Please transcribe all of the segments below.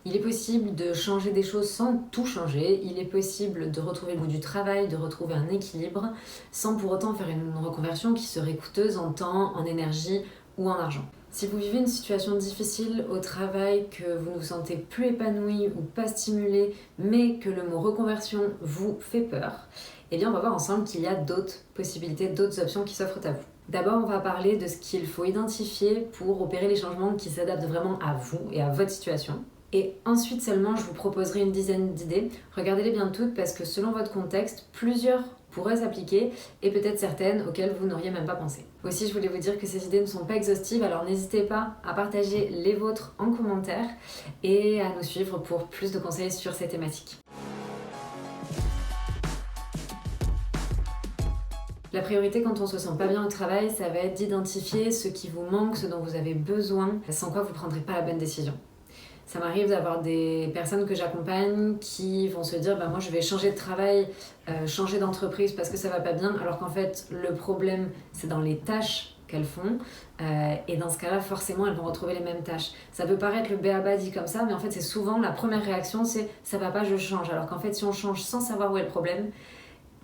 Il est possible de changer des choses sans tout changer, il est possible de retrouver le goût du travail, de retrouver un équilibre, sans pour autant faire une reconversion qui serait coûteuse en temps, en énergie ou en argent. Si vous vivez une situation difficile au travail, que vous ne vous sentez plus épanoui ou pas stimulé, mais que le mot reconversion vous fait peur, eh bien on va voir ensemble qu'il y a d'autres possibilités, d'autres options qui s'offrent à vous. D'abord, on va parler de ce qu'il faut identifier pour opérer les changements qui s'adaptent vraiment à vous et à votre situation. Et ensuite seulement, je vous proposerai une dizaine d'idées. Regardez-les bien toutes parce que selon votre contexte, plusieurs pourraient s'appliquer et peut-être certaines auxquelles vous n'auriez même pas pensé. Aussi, je voulais vous dire que ces idées ne sont pas exhaustives, alors n'hésitez pas à partager les vôtres en commentaire et à nous suivre pour plus de conseils sur ces thématiques. La priorité quand on se sent pas bien au travail, ça va être d'identifier ce qui vous manque, ce dont vous avez besoin, sans quoi vous ne prendrez pas la bonne décision. Ça m'arrive d'avoir des personnes que j'accompagne qui vont se dire moi je vais changer de travail, changer d'entreprise parce que ça va pas bien, alors qu'en fait le problème c'est dans les tâches qu'elles font et dans ce cas-là forcément elles vont retrouver les mêmes tâches. Ça peut paraître le b.a.-ba dit comme ça, mais en fait c'est souvent la première réaction c'est ça va pas, je change, alors qu'en fait si on change sans savoir où est le problème,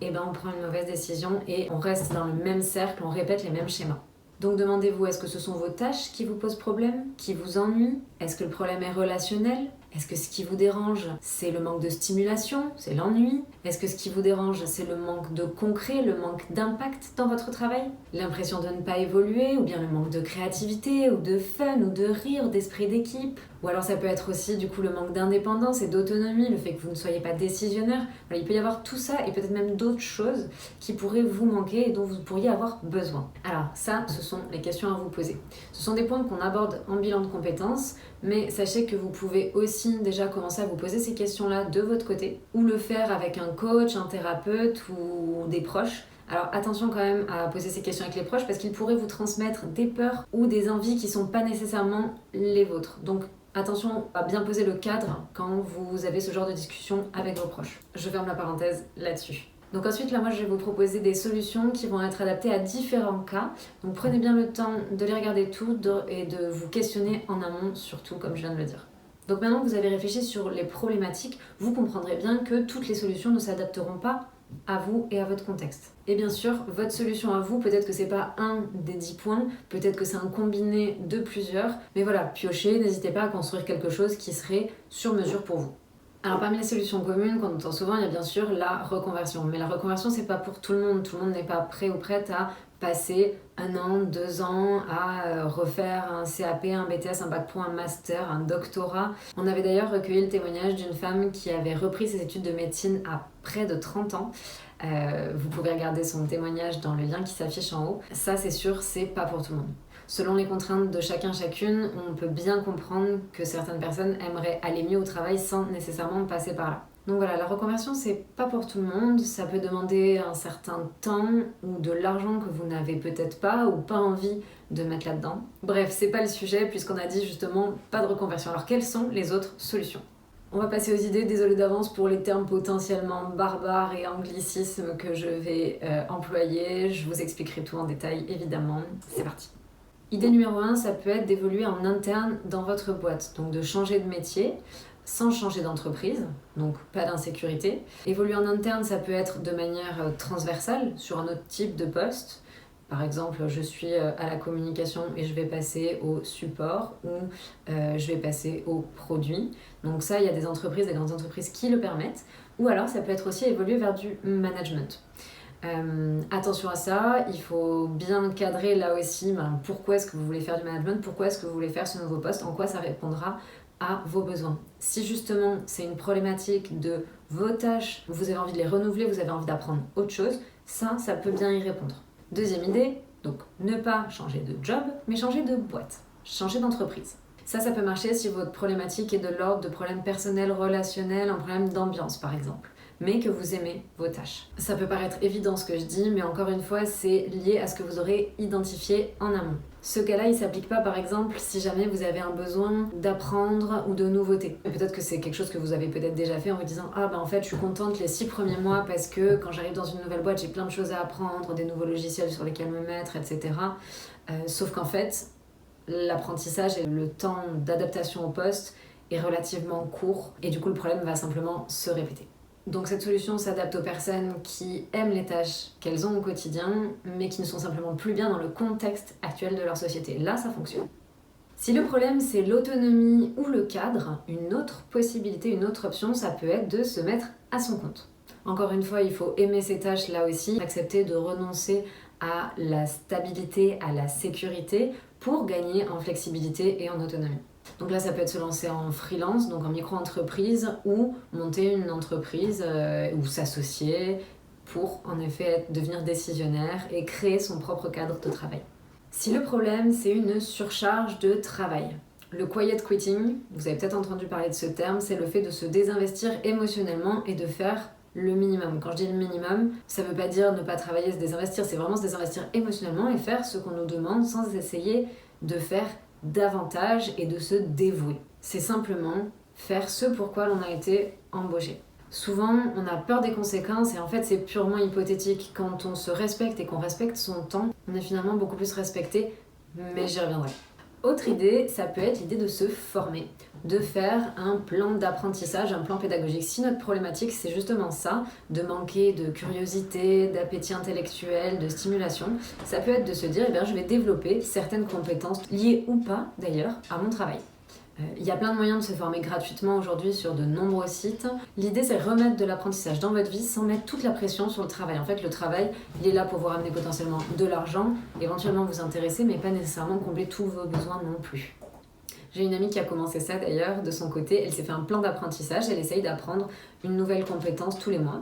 on prend une mauvaise décision et on reste dans le même cercle, on répète les mêmes schémas. Donc demandez-vous, est-ce que ce sont vos tâches qui vous posent problème, qui vous ennuient? Est-ce que le problème est relationnel? Est-ce que ce qui vous dérange, c'est le manque de stimulation, c'est l'ennui? Est-ce que ce qui vous dérange, c'est le manque de concret, le manque d'impact dans votre travail? L'impression de ne pas évoluer, ou bien le manque de créativité, ou de fun, ou de rire, d'esprit d'équipe? Ou alors ça peut être aussi du coup le manque d'indépendance et d'autonomie, le fait que vous ne soyez pas décisionnaire. Voilà, il peut y avoir tout ça et peut-être même d'autres choses qui pourraient vous manquer et dont vous pourriez avoir besoin. Alors ça, ce sont les questions à vous poser. Ce sont des points qu'on aborde en bilan de compétences, mais sachez que vous pouvez aussi déjà commencer à vous poser ces questions-là de votre côté, ou le faire avec un coach, un thérapeute ou des proches. Alors attention quand même à poser ces questions avec les proches parce qu'ils pourraient vous transmettre des peurs ou des envies qui ne sont pas nécessairement les vôtres. Donc attention à bien poser le cadre quand vous avez ce genre de discussion avec vos proches. Je ferme la parenthèse là-dessus. Donc ensuite, là, moi, je vais vous proposer des solutions qui vont être adaptées à différents cas. Donc prenez bien le temps de les regarder toutes et de vous questionner en amont, surtout, comme je viens de le dire. Donc maintenant que vous avez réfléchi sur les problématiques, vous comprendrez bien que toutes les solutions ne s'adapteront pas à vous et à votre contexte. Et bien sûr, votre solution à vous, peut-être que c'est pas un des 10 points, peut-être que c'est un combiné de plusieurs, mais voilà, piochez, n'hésitez pas à construire quelque chose qui serait sur mesure pour vous. Alors parmi les solutions communes qu'on entend souvent, il y a bien sûr la reconversion. Mais la reconversion, c'est pas pour tout le monde. Tout le monde n'est pas prêt ou prête à passer 1 an, 2 ans à refaire un CAP, un BTS, un bac pro, un master, un doctorat. On avait d'ailleurs recueilli le témoignage d'une femme qui avait repris ses études de médecine à près de 30 ans. Vous pouvez regarder son témoignage dans le lien qui s'affiche en haut. Ça, c'est sûr, c'est pas pour tout le monde. Selon les contraintes de chacune, on peut bien comprendre que certaines personnes aimeraient aller mieux au travail sans nécessairement passer par là. Donc voilà, la reconversion, c'est pas pour tout le monde. Ça peut demander un certain temps ou de l'argent que vous n'avez peut-être pas ou pas envie de mettre là-dedans. Bref, c'est pas le sujet puisqu'on a dit justement pas de reconversion. Alors quelles sont les autres solutions ? On va passer aux idées, désolé d'avance pour les termes potentiellement barbares et anglicismes que je vais employer. Je vous expliquerai tout en détail évidemment. C'est parti. Idée numéro 1, ça peut être d'évoluer en interne dans votre boîte, donc de changer de métier sans changer d'entreprise, donc pas d'insécurité. Évoluer en interne, ça peut être de manière transversale sur un autre type de poste. Par exemple, je suis à la communication et je vais passer au support ou je vais passer au produit. Donc ça, il y a des entreprises, des grandes entreprises qui le permettent. Ou alors, ça peut être aussi évoluer vers du management. Attention à ça, il faut bien cadrer là aussi pourquoi est-ce que vous voulez faire du management, pourquoi est-ce que vous voulez faire ce nouveau poste, en quoi ça répondra à vos besoins. Si justement c'est une problématique de vos tâches, vous avez envie de les renouveler, vous avez envie d'apprendre autre chose, ça peut bien y répondre. Deuxième idée, donc ne pas changer de job, mais changer de boîte, changer d'entreprise. Ça peut marcher si votre problématique est de l'ordre de problèmes personnels, relationnels, un problème d'ambiance par exemple, mais que vous aimez vos tâches. Ça peut paraître évident ce que je dis, mais encore une fois, c'est lié à ce que vous aurez identifié en amont. Ce cas-là, il ne s'applique pas par exemple si jamais vous avez un besoin d'apprendre ou de nouveautés. Peut-être que c'est quelque chose que vous avez peut-être déjà fait en vous disant « Ah en fait, je suis contente les 6 premiers mois parce que quand j'arrive dans une nouvelle boîte, j'ai plein de choses à apprendre, des nouveaux logiciels sur lesquels me mettre, etc. » Sauf qu'en fait, l'apprentissage et le temps d'adaptation au poste est relativement court et du coup le problème va simplement se répéter. Donc cette solution s'adapte aux personnes qui aiment les tâches qu'elles ont au quotidien mais qui ne sont simplement plus bien dans le contexte actuel de leur société. Là, ça fonctionne. Si le problème c'est l'autonomie ou le cadre, une autre possibilité, une autre option, ça peut être de se mettre à son compte. Encore une fois, il faut aimer ces tâches là aussi, accepter de renoncer à la stabilité, à la sécurité pour gagner en flexibilité et en autonomie. Donc là, ça peut être se lancer en freelance, donc en micro-entreprise, ou monter une entreprise ou s'associer pour en effet devenir décisionnaire et créer son propre cadre de travail. Si le problème, c'est une surcharge de travail, le quiet quitting, vous avez peut-être entendu parler de ce terme, c'est le fait de se désinvestir émotionnellement et de faire le minimum. Quand je dis le minimum, ça veut pas dire ne pas travailler, se désinvestir, c'est vraiment se désinvestir émotionnellement et faire ce qu'on nous demande sans essayer de faire davantage et de se dévouer. C'est simplement faire ce pourquoi l'on a été embauché. Souvent, on a peur des conséquences et en fait, c'est purement hypothétique. Quand on se respecte et qu'on respecte son temps, on est finalement beaucoup plus respecté, mais j'y reviendrai. Autre idée, ça peut être l'idée de se former, de faire un plan d'apprentissage, un plan pédagogique. Si notre problématique, c'est justement ça, de manquer de curiosité, d'appétit intellectuel, de stimulation, ça peut être de se dire, eh bien, je vais développer certaines compétences, liées ou pas d'ailleurs, à mon travail. Il y a plein de moyens de se former gratuitement aujourd'hui sur de nombreux sites. L'idée, c'est remettre de l'apprentissage dans votre vie sans mettre toute la pression sur le travail. En fait, le travail, il est là pour vous ramener potentiellement de l'argent, éventuellement vous intéresser, mais pas nécessairement combler tous vos besoins non plus. J'ai une amie qui a commencé ça d'ailleurs, de son côté. Elle s'est fait un plan d'apprentissage, elle essaye d'apprendre une nouvelle compétence tous les mois.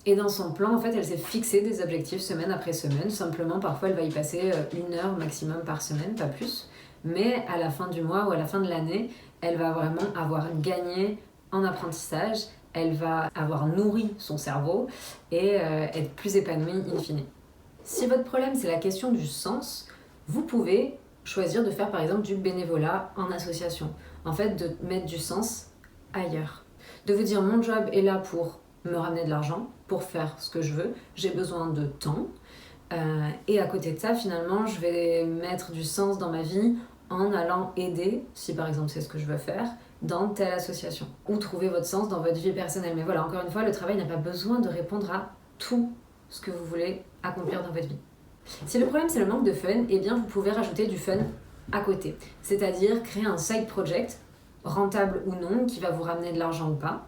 Et dans son plan, en fait, elle s'est fixé des objectifs semaine après semaine. Simplement, parfois, elle va y passer 1 heure maximum par semaine, pas plus. Mais à la fin du mois ou à la fin de l'année, elle va vraiment avoir gagné en apprentissage, elle va avoir nourri son cerveau et être plus épanouie in fine. Si votre problème c'est la question du sens, vous pouvez choisir de faire par exemple du bénévolat en association. En fait, de mettre du sens ailleurs. De vous dire mon job est là pour me ramener de l'argent, pour faire ce que je veux, j'ai besoin de temps. Et à côté de ça, finalement, je vais mettre du sens dans ma vie en allant aider, si par exemple c'est ce que je veux faire, dans telle association. Ou trouver votre sens dans votre vie personnelle. Mais voilà, encore une fois, le travail n'a pas besoin de répondre à tout ce que vous voulez accomplir dans votre vie. Si le problème c'est le manque de fun, eh bien vous pouvez rajouter du fun à côté. C'est-à-dire créer un side project, rentable ou non, qui va vous ramener de l'argent ou pas.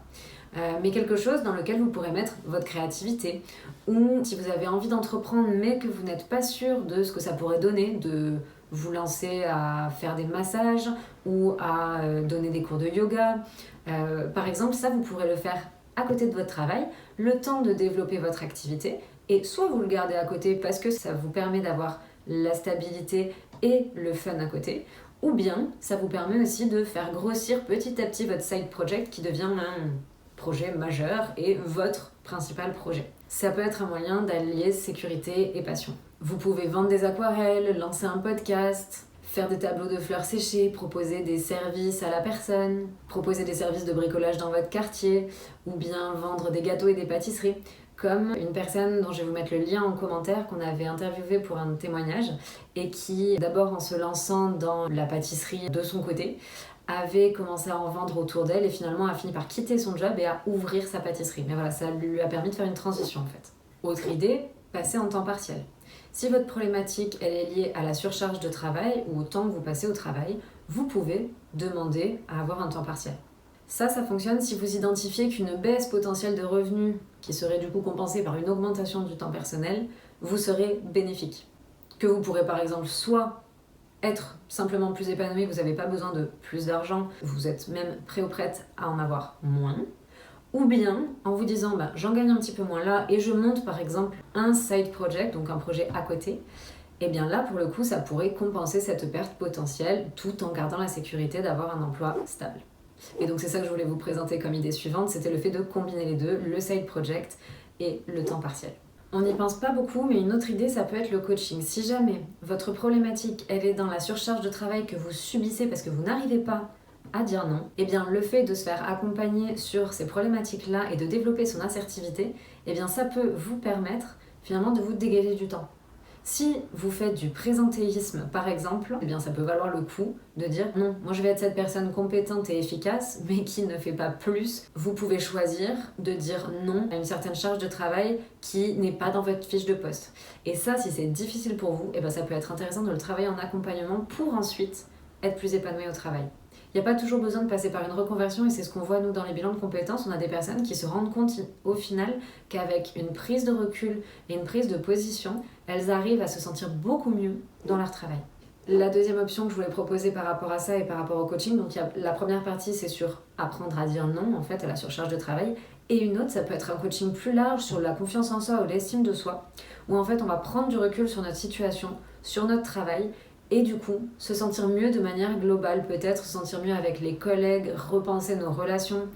Mais quelque chose dans lequel vous pourrez mettre votre créativité. Ou si vous avez envie d'entreprendre mais que vous n'êtes pas sûr de ce que ça pourrait donner, de vous lancer à faire des massages ou à donner des cours de yoga. Par exemple, ça, vous pourrez le faire à côté de votre travail, le temps de développer votre activité. Et soit vous le gardez à côté parce que ça vous permet d'avoir la stabilité et le fun à côté, ou bien ça vous permet aussi de faire grossir petit à petit votre side project qui devient un projet majeur et votre principal projet. Ça peut être un moyen d'allier sécurité et passion. Vous pouvez vendre des aquarelles, lancer un podcast, faire des tableaux de fleurs séchées, proposer des services à la personne, proposer des services de bricolage dans votre quartier, ou bien vendre des gâteaux et des pâtisseries. Comme une personne dont je vais vous mettre le lien en commentaire qu'on avait interviewé pour un témoignage et qui, d'abord en se lançant dans la pâtisserie de son côté, avait commencé à en vendre autour d'elle et finalement a fini par quitter son job et à ouvrir sa pâtisserie. Mais voilà, ça lui a permis de faire une transition en fait. Autre idée, passer en temps partiel. Si votre problématique elle est liée à la surcharge de travail ou au temps que vous passez au travail, vous pouvez demander à avoir un temps partiel. Ça fonctionne si vous identifiez qu'une baisse potentielle de revenus, qui serait du coup compensée par une augmentation du temps personnel, vous serez bénéfique. Que vous pourrez par exemple soit être simplement plus épanoui, vous n'avez pas besoin de plus d'argent, vous êtes même prêt ou prête à en avoir moins, ou bien en vous disant j'en gagne un petit peu moins là et je monte par exemple un side project, donc un projet à côté, et bien là pour le coup ça pourrait compenser cette perte potentielle tout en gardant la sécurité d'avoir un emploi stable. Et donc c'est ça que je voulais vous présenter comme idée suivante, c'était le fait de combiner les deux, le side project et le temps partiel. On n'y pense pas beaucoup, mais une autre idée, ça peut être le coaching. Si jamais votre problématique, elle est dans la surcharge de travail que vous subissez parce que vous n'arrivez pas à dire non, eh bien le fait de se faire accompagner sur ces problématiques-là et de développer son assertivité, eh bien ça peut vous permettre finalement de vous dégager du temps. Si vous faites du présentéisme par exemple, eh bien ça peut valoir le coup de dire non, moi je vais être cette personne compétente et efficace mais qui ne fait pas plus. Vous pouvez choisir de dire non à une certaine charge de travail qui n'est pas dans votre fiche de poste. Et ça, si c'est difficile pour vous, eh bien ça peut être intéressant de le travailler en accompagnement pour ensuite être plus épanoui au travail. Il n'y a pas toujours besoin de passer par une reconversion et c'est ce qu'on voit nous dans les bilans de compétences. On a des personnes qui se rendent compte au final qu'avec une prise de recul et une prise de position, elles arrivent à se sentir beaucoup mieux dans leur travail. La deuxième option que je voulais proposer par rapport à ça et par rapport au coaching, donc la première partie c'est sur apprendre à dire non en fait à la surcharge de travail, et une autre ça peut être un coaching plus large sur la confiance en soi ou l'estime de soi, où en fait on va prendre du recul sur notre situation, sur notre travail, et du coup, se sentir mieux de manière globale, peut-être se sentir mieux avec les collègues, repenser nos relations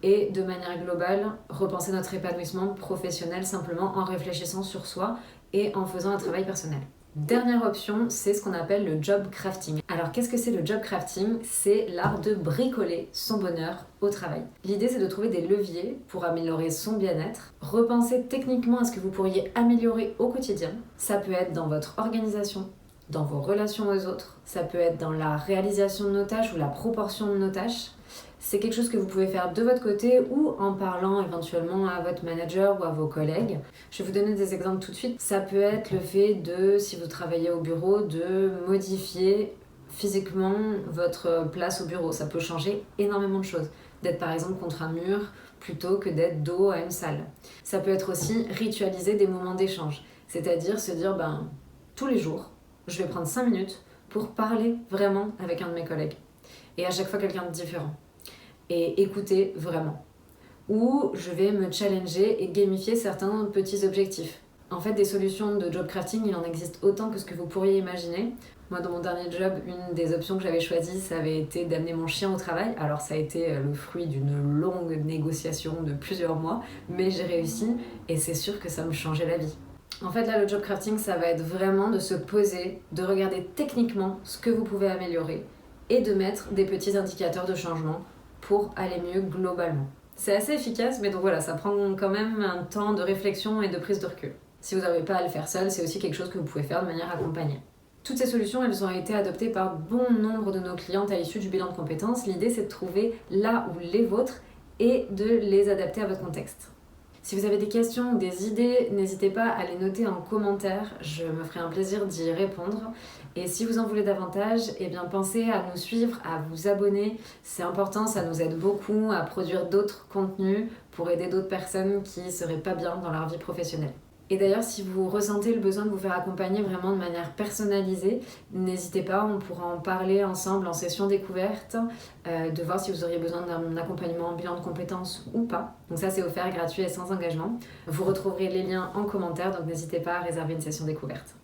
et de manière globale, repenser notre épanouissement professionnel simplement en réfléchissant sur soi et en faisant un travail personnel. Dernière option, c'est ce qu'on appelle le job crafting. Alors qu'est-ce que c'est le job crafting? C'est l'art de bricoler son bonheur au travail. L'idée c'est de trouver des leviers pour améliorer son bien-être, repenser techniquement à ce que vous pourriez améliorer au quotidien. Ça peut être dans votre organisation, dans vos relations aux autres, ça peut être dans la réalisation de nos tâches ou la proportion de nos tâches. C'est quelque chose que vous pouvez faire de votre côté ou en parlant éventuellement à votre manager ou à vos collègues. Je vais vous donner des exemples tout de suite. Ça peut être le fait de, si vous travaillez au bureau, de modifier physiquement votre place au bureau. Ça peut changer énormément de choses. D'être par exemple contre un mur plutôt que d'être dos à une salle. Ça peut être aussi ritualiser des moments d'échange. C'est-à-dire se dire, tous les jours, je vais prendre 5 minutes pour parler vraiment avec un de mes collègues. Et à chaque fois quelqu'un de différent. Et écouter vraiment. Ou je vais me challenger et gamifier certains petits objectifs. En fait, des solutions de job crafting, il en existe autant que ce que vous pourriez imaginer. Moi, dans mon dernier job, une des options que j'avais choisies, ça avait été d'amener mon chien au travail. Alors, ça a été le fruit d'une longue négociation de plusieurs mois, mais j'ai réussi et c'est sûr que ça me changeait la vie. En fait, là, le job crafting, ça va être vraiment de se poser, de regarder techniquement ce que vous pouvez améliorer et de mettre des petits indicateurs de changement pour aller mieux globalement. C'est assez efficace, mais donc voilà, ça prend quand même un temps de réflexion et de prise de recul. Si vous n'avez pas à le faire seul, c'est aussi quelque chose que vous pouvez faire de manière accompagnée. Toutes ces solutions, elles ont été adoptées par bon nombre de nos clientes à l'issue du bilan de compétences. L'idée, c'est de trouver là où les vôtres et de les adapter à votre contexte. Si vous avez des questions ou des idées, n'hésitez pas à les noter en commentaire, je me ferai un plaisir d'y répondre. Et si vous en voulez davantage, pensez à nous suivre, à vous abonner. C'est important, ça nous aide beaucoup à produire d'autres contenus pour aider d'autres personnes qui ne seraient pas bien dans leur vie professionnelle. Et d'ailleurs, si vous ressentez le besoin de vous faire accompagner vraiment de manière personnalisée, n'hésitez pas, on pourra en parler ensemble en session découverte, de voir si vous auriez besoin d'un accompagnement en bilan de compétences ou pas. Donc ça, c'est offert, gratuit et sans engagement. Vous retrouverez les liens en commentaire, donc n'hésitez pas à réserver une session découverte.